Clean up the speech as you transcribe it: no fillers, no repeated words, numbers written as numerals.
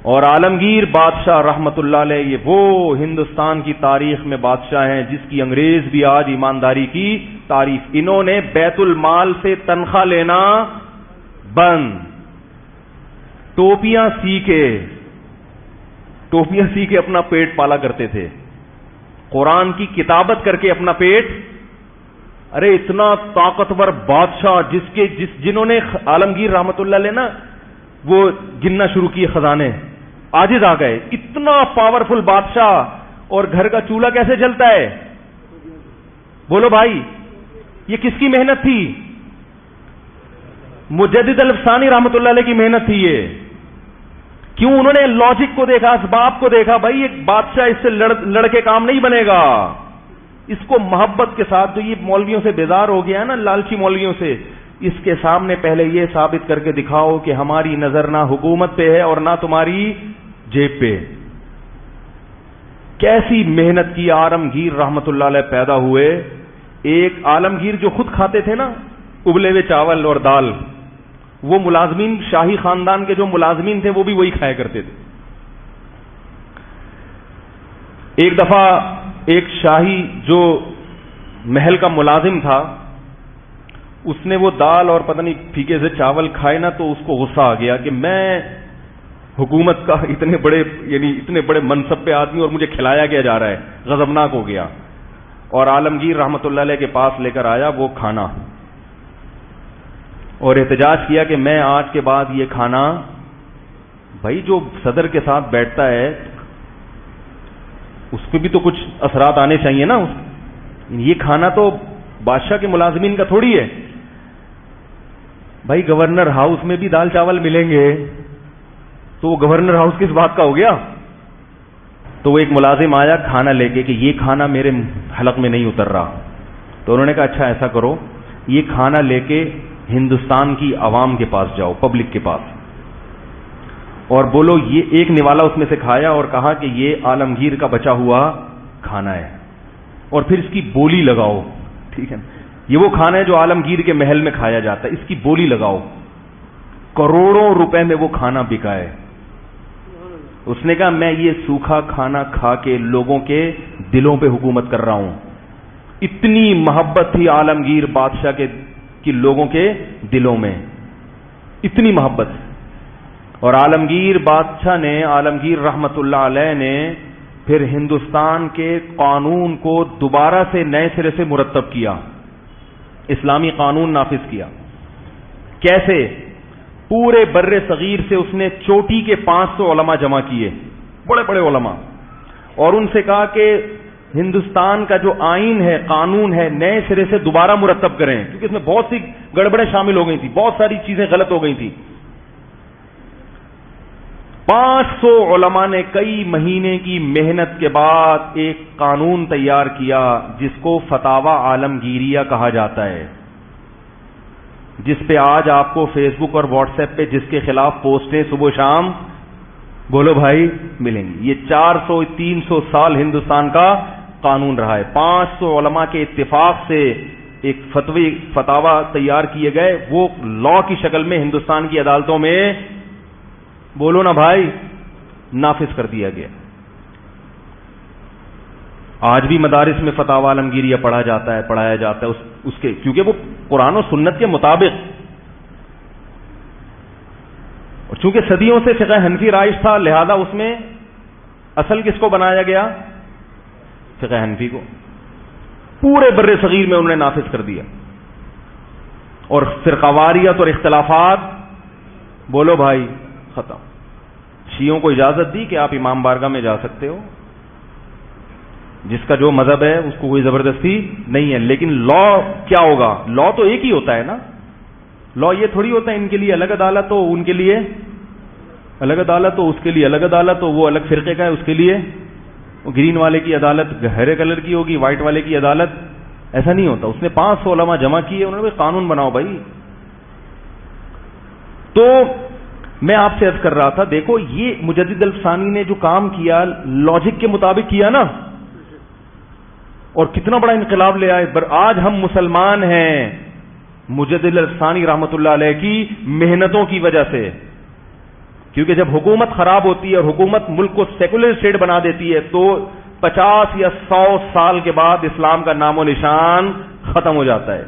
اور عالمگیر بادشاہ رحمت اللہ علیہ یہ وہ ہندوستان کی تاریخ میں بادشاہ ہیں جس کی انگریز بھی آج ایمانداری کی تعریف. انہوں نے بیت المال سے تنخواہ لینا بند, ٹوپیاں سی کے اپنا پیٹ پالا کرتے تھے, قرآن کی کتابت کر کے اپنا پیٹ. ارے اتنا طاقتور بادشاہ جنہوں نے عالمگیر رحمت اللہ علیہ نا وہ گننا شروع کیے خزانے, عاجز آ گئے. اتنا پاورفل بادشاہ اور گھر کا چولہا کیسے جلتا ہے؟ بولو بھائی, یہ کس کی محنت تھی؟ مجدد الفسانی رحمت اللہ علیہ کی محنت تھی یہ. کیوں؟ انہوں نے لاجک کو دیکھا, اسباب کو دیکھا. بھائی ایک بادشاہ اس سے لڑ کے کام نہیں بنے گا, اس کو محبت کے ساتھ. جو یہ مولویوں سے بیزار ہو گیا ہے نا, لالچی مولویوں سے, اس کے سامنے پہلے یہ ثابت کر کے دکھاؤ کہ ہماری نظر نہ حکومت پہ ہے اور نہ تمہاری جیب پہ. کیسی محنت کی عالمگیر رحمت اللہ علیہ پیدا ہوئے. ایک عالمگیر جو خود کھاتے تھے نا ابلے ہوئے چاول اور دال, وہ ملازمین, شاہی خاندان کے جو ملازمین تھے وہ بھی وہی کھایا کرتے تھے. ایک دفعہ ایک شاہی جو محل کا ملازم تھا, اس نے وہ دال اور پتہ نہیں پھیکے سے چاول کھائے نا, تو اس کو غصہ آ گیا کہ میں حکومت کا اتنے بڑے منصب پہ آدمی اور مجھے کھلایا کیا جا رہا ہے. غضبناک ہو گیا اور عالمگیر رحمت اللہ علیہ کے پاس لے کر آیا وہ کھانا, اور احتجاج کیا کہ میں آج کے بعد یہ کھانا, بھائی جو صدر کے ساتھ بیٹھتا ہے اس پہ بھی تو کچھ اثرات آنے چاہیے نا. یہ کھانا تو بادشاہ کے ملازمین کا تھوڑی ہے. بھائی گورنر ہاؤس میں بھی دال چاول ملیں گے, تو وہ گورنر ہاؤس کس بات کا ہو گیا؟ تو وہ ایک ملازم آیا کھانا لے کے کہ یہ کھانا میرے حلق میں نہیں اتر رہا. تو انہوں نے کہا اچھا ایسا کرو, یہ کھانا لے کے ہندوستان کی عوام کے پاس جاؤ, پبلک کے پاس, اور بولو یہ ایک نوالا اس میں سے کھایا اور کہا کہ یہ عالمگیر کا بچا ہوا کھانا ہے, اور پھر اس کی بولی لگاؤ. ٹھیک ہے, یہ وہ کھانا ہے جو عالمگیر کے محل میں کھایا جاتا ہے, اس کی بولی لگاؤ. کروڑوں روپے میں وہ کھانا بکا ہے. اس نے کہا میں یہ سوکھا کھانا کھا کے لوگوں کے دلوں پہ حکومت کر رہا ہوں. اتنی محبت تھی عالمگیر بادشاہ کے لوگوں کے دلوں میں, اتنی محبت. اور عالمگیر بادشاہ نے, عالمگیر رحمت اللہ علیہ نے پھر ہندوستان کے قانون کو دوبارہ سے نئے سرے سے مرتب کیا, اسلامی قانون نافذ کیا. کیسے؟ پورے بر صغیر سے اس نے چوٹی کے 500 علماء جمع کیے, بڑے بڑے علماء, اور ان سے کہا کہ ہندوستان کا جو آئین ہے, قانون ہے, نئے سرے سے دوبارہ مرتب کریں, کیونکہ اس میں بہت سی گڑبڑیں شامل ہو گئی تھی, بہت ساری چیزیں غلط ہو گئی تھی. 500 علماء نے کئی مہینے کی محنت کے بعد ایک قانون تیار کیا جس کو فتاوی عالمگیریہ کہا جاتا ہے, جس پہ آج آپ کو فیس بک اور واٹس ایپ پہ جس کے خلاف پوسٹیں صبح شام بولو بھائی ملیں گی. یہ 400-300 سال ہندوستان کا قانون رہا ہے. 500 علماء کے اتفاق سے ایک فتاوی تیار کیے گئے, وہ لا کی شکل میں ہندوستان کی عدالتوں میں بولو نا بھائی نافذ کر دیا گیا. آج بھی مدارس میں فتاوی عالمگیریہ پڑھایا جاتا ہے اس کے, کیونکہ وہ قرآن و سنت کے مطابق, اور چونکہ صدیوں سے فقہ حنفی رائج تھا لہذا اس میں اصل کس کو بنایا گیا؟ فقہ حنفی کو. پورے بر صغیر میں انہوں نے نافذ کر دیا. اور فرقواریت اور اختلافات بولو بھائی ختم. شیعوں کو اجازت دی کہ آپ امام بارگاہ میں جا سکتے ہو, جس کا جو مذہب ہے اس کو کوئی زبردستی نہیں ہے. لیکن لا کیا ہوگا؟ لا تو ایک ہی ہوتا ہے نا. لا یہ تھوڑی ہوتا ہے ان کے لیے الگ عدالت ہو, ان کے لیے الگ عدالت ہو, اس کے لیے الگ عدالت ہو, وہ الگ فرقے کا ہے اس کے لیے گرین والے کی عدالت ہرے کلر کی ہوگی, وائٹ والے کی عدالت. ایسا نہیں ہوتا. اس نے 500 علماء جمع کیے, انہوں نے قانون بناؤ بھائی. تو میں آپ سے عرض کر رہا تھا, دیکھو یہ مجدد الفسانی نے جو کام کیا لاجک کے مطابق کیا نا, اور کتنا بڑا انقلاب لے آئے. آج ہم مسلمان ہیں مجدد الفسانی رحمت اللہ علیہ کی محنتوں کی وجہ سے. کیونکہ جب حکومت خراب ہوتی ہے اور حکومت ملک کو سیکولر اسٹیٹ بنا دیتی ہے تو 50 یا 100 سال کے بعد اسلام کا نام و نشان ختم ہو جاتا ہے.